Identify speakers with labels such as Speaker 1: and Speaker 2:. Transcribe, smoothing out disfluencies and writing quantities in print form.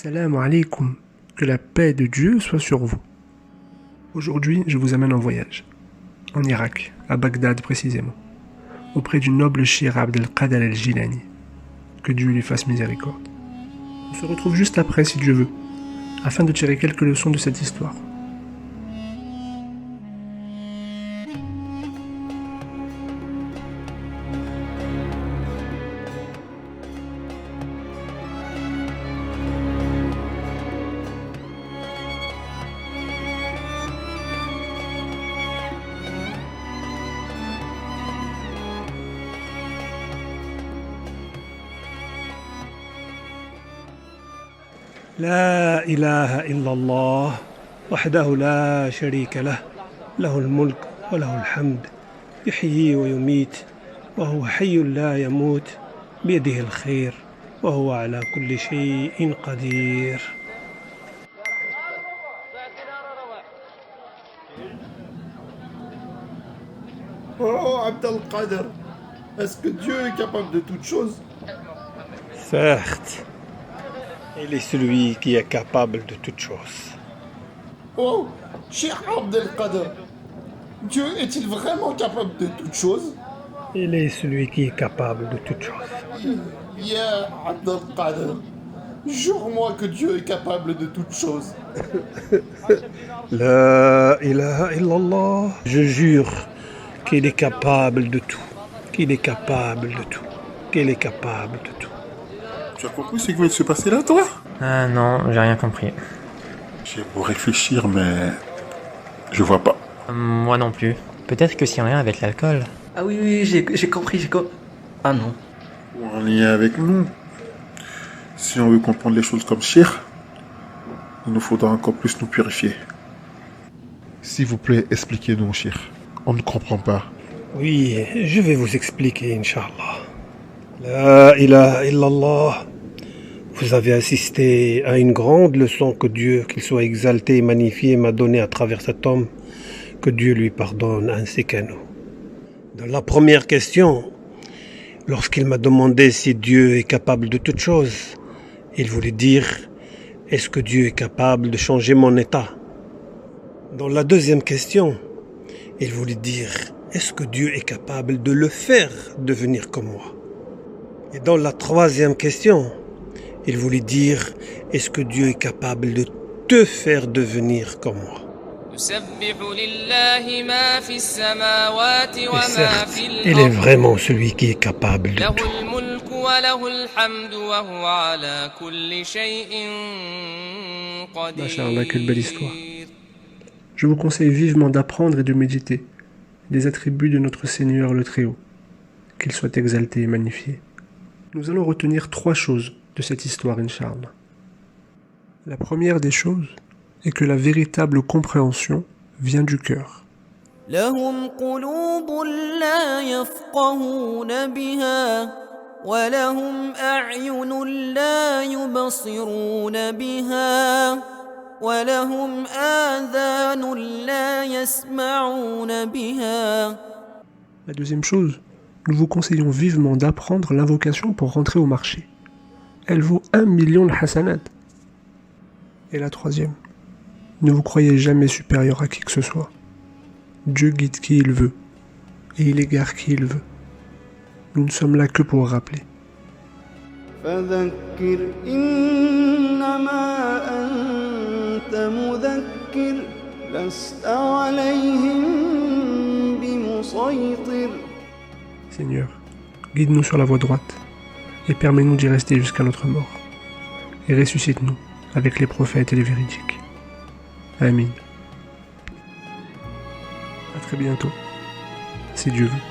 Speaker 1: Assalamu alaikum, que la paix de Dieu soit sur vous. Aujourd'hui, je vous amène en voyage, en Irak, à Bagdad précisément, auprès du noble Shir Abd al-Qadir al-Jilani, que Dieu lui fasse miséricorde. On se retrouve juste après, si Dieu veut, afin de tirer quelques leçons de cette histoire.
Speaker 2: لا إله إلا الله وحده لا شريك له له الملك وله الحمد يحيي ويميت وهو حي لا يموت بيده الخير وهو على كل شيء قدير.
Speaker 3: Oh, Abd al-Qadir, est-ce que Dieu est capable de toutes choses?
Speaker 2: Certes, il est celui qui est capable de toutes choses.
Speaker 3: Oh, Cheikh Abd al-Qadir, Dieu est-il vraiment capable de toutes choses?
Speaker 2: Il est celui qui est capable de toutes choses.
Speaker 3: Ya Abd al-Qadir, jure-moi que Dieu est capable de toutes choses.
Speaker 2: La ilaha illallah. Je jure qu'il est capable de tout, qu'il est capable de tout, qu'il est capable de tout.
Speaker 4: Tu as compris ce qui vient de se passer là, toi?
Speaker 5: Ah non, j'ai rien compris.
Speaker 4: J'ai beau réfléchir, mais je vois pas.
Speaker 5: Moi non plus. Peut-être que c'est en lien avec l'alcool.
Speaker 6: Ah oui, j'ai compris. Ah non.
Speaker 4: Ou en lien avec nous. Si on veut comprendre les choses comme Shir, il nous faudra encore plus nous purifier. S'il vous plaît, expliquez-nous, Shir. On ne comprend pas.
Speaker 2: Oui, je vais vous expliquer, Inch'Allah. La ilaha illallah. Vous avez assisté à une grande leçon que Dieu, qu'il soit exalté et magnifié, m'a donnée à travers cet homme. Que Dieu lui pardonne ainsi qu'à nous. Dans la première question, lorsqu'il m'a demandé si Dieu est capable de toutes choses, il voulait dire, est-ce que Dieu est capable de changer mon état? Dans la deuxième question, il voulait dire, est-ce que Dieu est capable de le faire devenir comme moi? Et dans la troisième question, il voulait dire, est-ce que Dieu est capable de te faire devenir comme moi? Et certes, il est vraiment celui qui est capable de tout.
Speaker 1: Masha'Allah, quelle belle histoire. Je vous conseille vivement d'apprendre et de méditer les attributs de notre Seigneur le Très-Haut, qu'il soit exalté et magnifié. Nous allons retenir 3 choses de cette histoire, Inch'Allah. La première des choses est que la véritable compréhension vient du cœur.
Speaker 7: لهم قلوب لا يفقهون بها ولهم أعين لا يبصرون بها ولهم آذان لا يسمعون بها.
Speaker 1: La deuxième chose, nous vous conseillons vivement d'apprendre l'invocation pour rentrer au marché. Elle vaut 1 million de hasanat. Et la troisième, ne vous croyez jamais supérieur à qui que ce soit. Dieu guide qui il veut, et il égare qui il veut. Nous ne sommes là que pour rappeler.
Speaker 8: فذكر إنما أنت مذكر لست عليهم بمسيطر.
Speaker 1: Seigneur, guide-nous sur la voie droite, et permets-nous d'y rester jusqu'à notre mort, et ressuscite-nous avec les prophètes et les véridiques. Amin. À très bientôt, si Dieu veut.